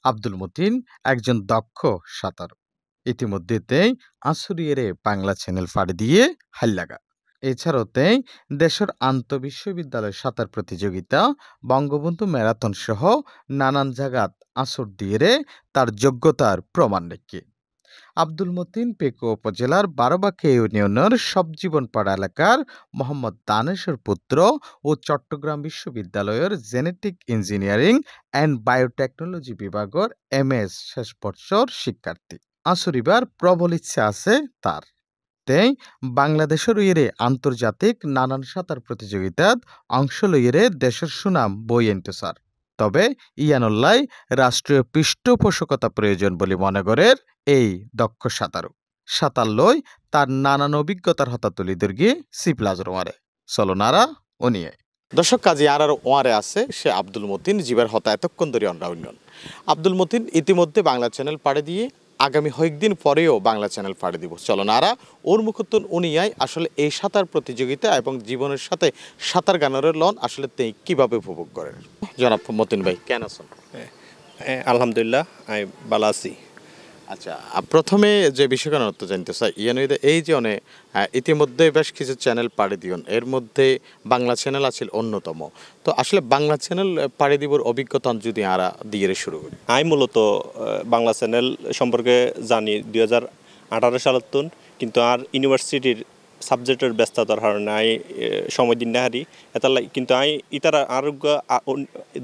আব্দুল মতিন একজন দক্ষ সাঁতারু। ইতিমধ্যেতেই আসুরিয়েরে বাংলা চ্যানেল ফাড়ি দিয়ে হাল্লাগা। এছাড়াও তেই দেশের আন্তঃবিশ্ববিদ্যালয় সাঁতার প্রতিযোগিতা, বঙ্গবন্ধু ম্যারাথন সহ নানান জায়গাত আসর দিয়ে তার যোগ্যতার প্রমাণ রেখে আব্দুল মতিন পেকুয়া উপজেলার বারোবাঁকি ইউনিয়নের সবজীবনপাড়া এলাকার মোহাম্মদ দানেশের পুত্র ও চট্টগ্রাম বিশ্ববিদ্যালয়ের জেনেটিক ইঞ্জিনিয়ারিং অ্যান্ড বায়োটেকনোলজি বিভাগের MS শেষ বর্ষর শিক্ষার্থী। আসরিবার প্রবল ইচ্ছা আছে তার। তেই বাংলাদেশের ইয়েরে আন্তর্জাতিক নানান সাঁতার প্রতিযোগিতাত অংশ লইয়েরে দেশের সুনাম বই এনতেসার। তবে ইয়ানুল্লাই রাষ্ট্রীয় পৃষ্ঠপোষকতা প্রয়োজন বলে মনে করেন এই দক্ষ সাঁতারু। সাঁতার লই তার নানান অভিজ্ঞতার হতা তুলি দুর্গি সিপ্লাজর ওয়ারে চলনারা ও নিয়ে দর্শক কাজী আর ওয়ারে আছে সে আব্দুল মতিন জীবের হতা এতক্ষণ ধরে অনরাউন্ডন। আব্দুল মতিন ইতিমধ্যে বাংলা চ্যানেল পাড়ে দিয়ে আগামী কয়েকদিন পরেও বাংলা চ্যানেল ফাড়ে দিব। চলো নারা ওর মুখতুন উনিয়াই আসলে এই সাঁতার প্রতিযোগিতা এবং জীবনের সাথে সাঁতার গানের লন আসলে তিনি কিভাবে উপভোগ করেন। জনাব মতিন ভাই কেন আছেন? আলহামদুলিল্লাহ আমি ভালো আছি। আচ্ছা, প্রথমে যে বিষয়টা জানতে চাই এই যে অনেক ইতিমধ্যে বেশ কিছু চ্যানেল পাড়ি দিয়ন, এর মধ্যে বাংলা চ্যানেল আছে অন্যতম। তো আসলে বাংলা চ্যানেল পাড়ি দিবর অভিজ্ঞতা যদি আরা দিয়ে শুরু করি। আমি মূলত বাংলা চ্যানেল সম্পর্কে জানি 2018 সালের তুন, কিন্তু আর ইউনিভার্সিটির সাবজেক্টের ব্যস্ততার কারণে আমি সময় দিন না হারি এটা। কিন্তু আমি ইতারা আরোগ্য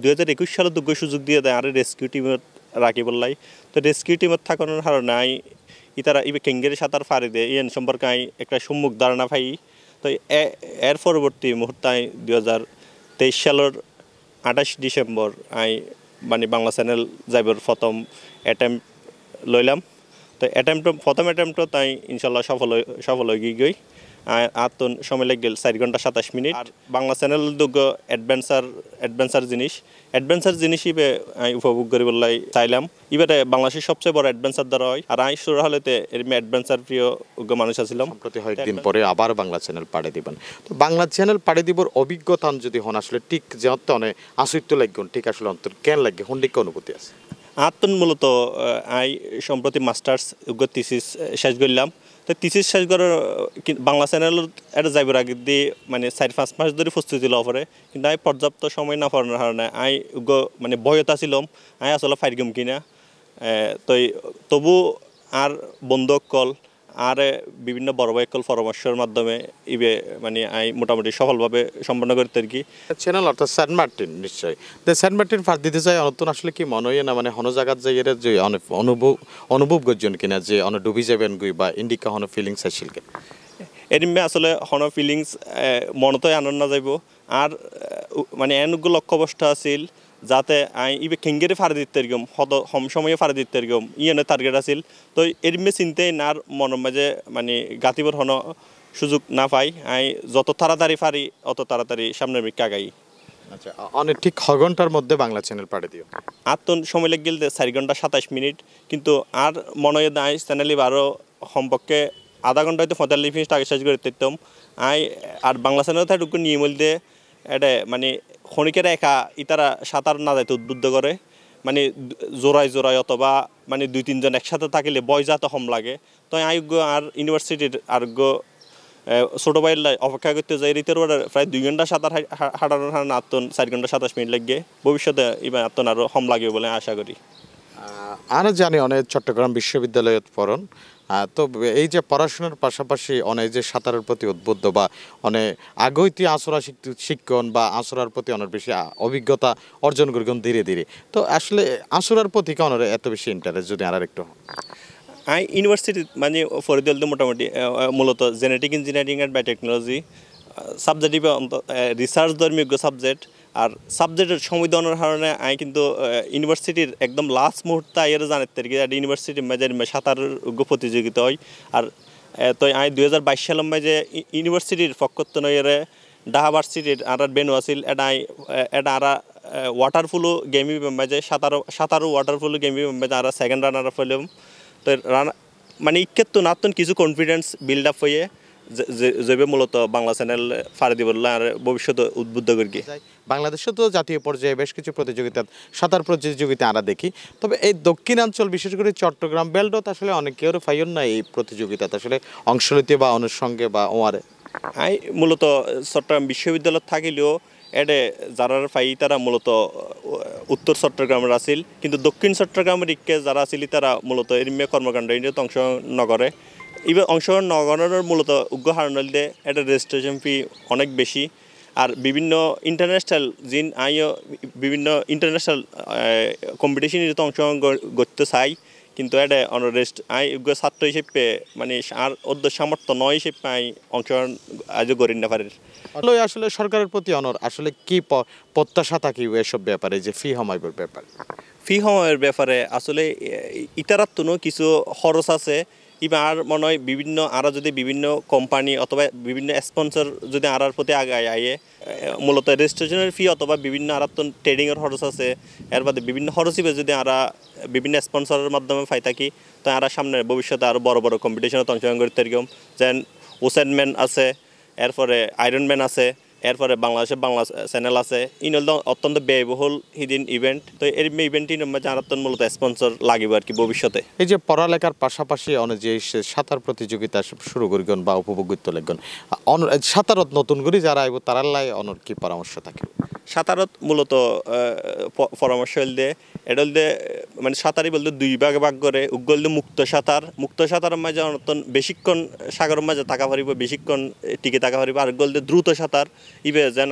2021 সালে যোগ্য সুযোগ দিয়ে দেয় আর রেস্কিউ টিমের রাখি বললাই। তো রেস্কিউ টিমের থাকানোর কারণে আমি ইতারা ইবে কেঙ্গেরি সাঁতার ফাড়ি দেয় ইয়েন সম্পর্কে আমি একটা সম্মুখ ধারণা পাই। তো এর পরবর্তী মুহূর্তে আমি 2023 সালের 28 ডিসেম্বর আমি মানে বাংলা চ্যানেল যাইবার প্রথম অ্যাটেম্প লইলাম। তো প্রথম অ্যাটেম্পটত তাই ইনশাল্লাহ সফল হয়ে গই। আর তো সময় লেগে গেল 4 ঘন্টা 27 মিনিট। আর বাংলা চ্যানেল দুগ অ্যাডভেঞ্চার জিনিস ইবে আমি উপভোগ করি বললাই চাইলাম। এবারে বাংলাদেশের সবচেয়ে বড় অ্যাডভেঞ্চার দ্বারা হয়। আর আমি শুরু হলেতে এরকম অ্যাডভেঞ্চার প্রিয় মানুষ আছিলাম। প্রতি কয়েকদিন পরে আবার বাংলা চ্যানেল পাড়ে দিবেন। তো বাংলা চ্যানেল পাড়ে দিবর অভিজ্ঞতা যদি হন আসলে ঠিক যে অনেক আশ্চর্য লাগবে, ঠিক আসলে অন্তর কেন লাগে হন্ডিক অনুভূতি আছে। আত্মন মূলত আই সম্প্রতি মাস্টার্স থিসিস শেষ করলাম। তো থিসিস শেষ করার বাংলা চ্যানেল এটা যাইবার আগে দিয়ে মানে 4-5 মাস ধরে প্রস্তুতি লওয়া পরে, কিন্তু আমি পর্যাপ্ত সময় না পাওয়ার কারণে আমি মানে ভয়তা ছিলাম আমি আসলে ফাইরগম কিনা। তো তবু আর বন্ধুক কল আর বিভিন্ন বড় ভাই কল পরামর্শের মাধ্যমে ইবে মানে আমি মোটামুটি সফলভাবে সম্পন্ন করতে আর কি। চ্যানেল অর্থাৎ সেন্ট মার্টিন নিশ্চয়ই সেন্ট মার্টিন ফার দিতে চাই নতুন আসলে কি মনে হয় না মানে হন জায়গার যে এর যে অনেক অনুভব করছেন কিনা যে অনেক ডুবি যাবেন গুই বা ইন্ডিকা হন ফিলিংস আসছিল কেন এরিমে আসলে হন ফিলিংস মনতই আনন্দ না যাইব। আর মানে এনগু লক্ষ্যবস্তু আছিল যাতে আমি ইবে খেঙ্গেরে ফাড়ে দিতে এরকম হম সময়ে ফাড়ে দিতে এরকম ইয়েনের টার্গেট আছিল। তো এরিমে চিন্তাই না মনের মাঝে মানে গাতিবর হন সুযোগ না পাই আমি যত তাড়াতাড়ি পারি অত তাড়াতাড়ি সামনের দিকে আগাই। আচ্ছা, অনেক ঠিক 6 ঘন্টার মধ্যে বাংলা চ্যানেল পাড়ে দিও। আর তো সময় লেগে গেল 4 ঘন্টা 27 মিনিট, কিন্তু আর মনে হয় আই চ্যানেলই বারো সম্পর্কে আধা ঘন্টা হয়তো 45 মিনিট আগে শেষ করে দিতাম। আর বাংলা চ্যানেল থাকে নিয়ে বলতে এটা মানে ক্ষণিকের একা ইতারা সাঁতার না যাইতে উদ্বুদ্ধ করে, মানে জোড়ায় অথবা মানে 2-3 জন একসাথে থাকিলে বয় যাতে কম লাগে। তো আয়োগ্য আর ইউনিভার্সিটির আরোগ্য ছোটো ভাইয়ের অপেক্ষা করতে যাই রিতের প্রায় 2 ঘন্টা সাঁতার হাঁটানোর কারণে আত্মন 4 ঘন্টা 27 মিনিট লাগে। ভবিষ্যতে এবার আত্মন আরও কম লাগবে বলে আশা করি। আর জানি অনেক চট্টগ্রাম বিশ্ববিদ্যালয়ে পড়ন। তো এই যে পড়াশোনার পাশাপাশি অনেক যে সাঁতারের প্রতি উদ্বুদ্ধ বা অনেক আগৈতি আঁচড়া শিক্ষণ বা আঁচড়ার প্রতি অনেক বেশি অভিজ্ঞতা অর্জন করবেন ধীরে ধীরে। তো আসলে আঁচড়ার প্রতি কেন এত বেশি ইন্টারেস্ট যদি আর একটু আমি ইউনিভার্সিটি মানে ফরিদল মোটামুটি মূলত genetic engineering and biotechnology subject research ধর্মীয় সাবজেক্ট। আর সাবজেক্টের সংবিধানের কারণে আমি কিন্তু ইউনিভার্সিটির একদম লাস্ট মুহূর্তে এর জানাতে আর কি ইউনিভার্সিটির মেজর সাঁতার প্রতিযোগিতা হয়। আর তো আমি 2022 সালের মাঝে ইউনিভার্সিটির পক্ষত্ব এর ঢাকা ভার্সিটির আর বেনু আছিল এটা আর ওয়াটারফুলও গেমি মাঝে সাঁতারও ওয়াটারফুল গেমি মাঝে আর সেকেন্ড রানার আপ হইলাম। তো মানে ইক্ষেত্র নাতন কিছু কনফিডেন্স বিল্ড আপ হয়ে যেভাবে মূলত বাংলা চ্যানেল ফাড়ে দিব আর ভবিষ্যতে উদ্বুদ্ধ করি। বাংলাদেশে তো জাতীয় পর্যায়ে বেশ কিছু প্রতিযোগিতা সাঁতার প্রতিযোগিতা আমরা দেখি, তবে এই দক্ষিণাঞ্চল বিশেষ করে চট্টগ্রাম বেল্টত আসলে অনেকের ফাইন না এই প্রতিযোগিতাতে আসলে অংশ নিতে বা অনুষঙ্গে বা ওয়ারে। আই মূলত চট্টগ্রাম বিশ্ববিদ্যালয় থাকিলেও এডে যারা ফাই তারা মূলত উত্তর চট্টগ্রামের আছিল, কিন্তু দক্ষিণ চট্টগ্রামের ইকে যারা আছিল তারা মূলত এরমে কর্মকাণ্ড এনে অংশ নগরে। এবার অংশগ্রহণ নগরের মূলত উগ্র হারণ দিয়ে এটা রেজিস্ট্রেশন ফি অনেক বেশি। আর বিভিন্ন ইন্টারন্যাশনাল বিভিন্ন ইন্টারন্যাশনাল কম্পিটিশন অংশগ্রহণ করতে চাই, কিন্তু এটা অনরেস্ট ছাত্র হিসেবে মানে আর অর্ধ সামর্থ্য নয় হিসেবে অংশগ্রহণ আজও করি না পারে। আসলে সরকারের প্রতি অনর আসলে কি প্রত্যাশা থাকি এসব ব্যাপারে যে ফি হমাইবার ব্যাপারে? ফি হমাইয়ের ব্যাপারে আসলে ইতারাত্তনও কিছু খরচ আছে। আর মনে হয় বিভিন্ন যদি বিভিন্ন কোম্পানি অথবা বিভিন্ন স্পন্সর যদি প্রতি আগায় আয়ে মূলত রেজিস্ট্রেশনের ফি অথবা বিভিন্ন ট্রেডিংয়ের খরচ আছে, এর বাদে বিভিন্ন খরচ যদি বিভিন্ন স্পন্সরের মাধ্যমে পাই থাকি, তো সামনে ভবিষ্যতে আরও বড় বড় কম্পিটিশনত অংশগ্রহণ করতে এরকম যেন ওসেনম্যান আছে, এরপরে আয়রনম্যান আছে, এরপরে বাংলাদেশে বাংলা চ্যানেল আছে। হল অত্যন্ত ব্যয়বহুল হিদিন ইভেন্ট, তো এর ইভেন্টটি মূলত স্পন্সর লাগিব আর কি ভবিষ্যতে। এই যে পড়ালেখার পাশাপাশি যে সাঁতার প্রতিযোগিতা শুরু করিগন বা উপভোগ্য লেগন সাঁতারত নতুন করে যারা আইব তারার লাই অনর কি পরামর্শ থাকে? সাঁতারত মূলত পরামর্শ হলদে এটা হলদে মানে সাঁতারই বলতে দুই ভাগ করে উগ্গল মুক্ত সাঁতার মাঝে অনতন বেশিক্ষণ সাগরের মাঝে থাকা পারিব, বেশিক্ষণ টিকে থাকা পারিব। আর গলদে দ্রুত সাঁতার ইবে যেন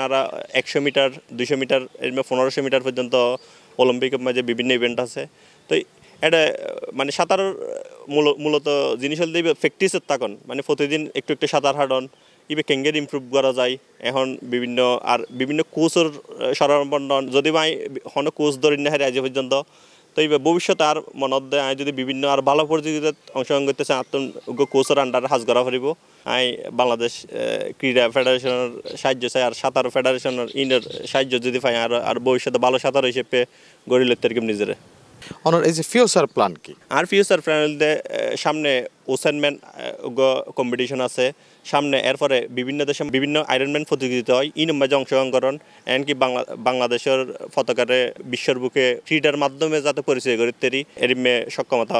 100 মিটার 200 মিটার এর 1500 মিটার পর্যন্ত অলিম্পিকের মাঝে বিভিন্ন ইভেন্ট আছে। তো এটা মানে সাঁতার মূলত জিনিস হলদে প্র্যাকটিসের থাকুন, মানে প্রতিদিন একটু একটু সাঁতার হাঁটন ইবে কেঙ্গের ইমপ্রুভ করা যায়। এখন বিভিন্ন কোচের সরবরাহ যদি কোনো কোচ ধরি না হারে আজ পর্যন্ত, তো এই ভবিষ্যতে আর মনত দেয় যদি বিভিন্ন আর ভালো প্রতিযোগিতায় অংশগ্রহণ করতে চাই কোচের আন্ডারে হাজ করা পারিব। বাংলাদেশ ক্রীড়া ফেডারেশনের সাহায্য চাই, আর সাঁতার ফেডারেশনের ইনের সাহায্য যদি পাই আর ভবিষ্যতে ভালো সাঁতার হিসেবে গড়ি লইতে এরকম নিজেরা। অনর এই যে ফিউচার প্ল্যান কি? আর ফিউচার প্ল্যান সামনে ওসেনম্যান কম্পিটিশন আছে সামনে, এরপরে বিভিন্ন দেশে বিভিন্ন আয়রনম্যান প্রতিযোগিতা হয় মাঝে অংশগ্রহণ করেন। এমনকি বাংলাদেশের পতাকারে বিশ্বের বুকে ক্রীড়ার মাধ্যমে যাতে পরিচয় করি তেরি এর সক্ষমতা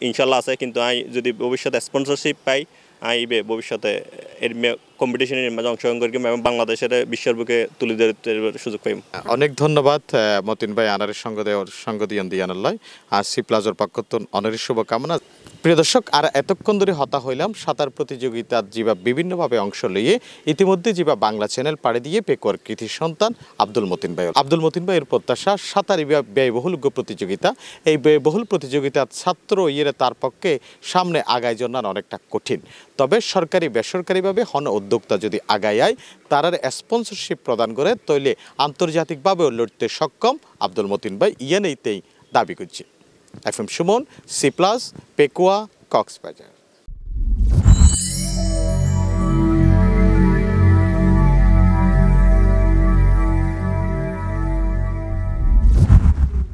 ইনশাল্লাহ আছে। কিন্তু যদি ভবিষ্যতে স্পন্সরশিপ পাই ভবিষ্যতে এর কম্পিটিশনের মাঝে অংশগ্রহণ করি এবং বাংলাদেশের বিশ্বের বুকে তুলে ধরতে সুযোগ পাই। অনেক ধন্যবাদ মতিন ভাই আনারের সঙ্গ দিয়ানাল্লাই আর সি প্লাজার পক্ষতন অনেক শুভকামনা। প্রিয় দর্শক, আর এতক্ষণ ধরে হতা হইলাম সাঁতার প্রতিযোগিতার যা বিভিন্নভাবে অংশ লইয়ে ইতিমধ্যে যা বাংলা চ্যানেল পাড়ে দিয়ে পেকুয়ার কৃতি সন্তান আব্দুল মতিন ভাইয়ের প্রত্যাশা সাঁতার ব্যয়বহুল প্রতিযোগিতা, এই ব্যয়বহুল প্রতিযোগিতা ছাত্র তার পক্ষে সামনে আগায় জন্যার অনেকটা কঠিন। তবে সরকারি বেসরকারিভাবে হন উদ্যোক্তা যদি আগায় আয় তারার স্পন্সরশিপ প্রদান করে তৈলে আন্তর্জাতিকভাবেও লড়তে সক্ষম আব্দুল মতিন ভাই ইয়ানেইতেই দাবি করছে। FM Suman, C plus, Pekua, Cox's Bazar.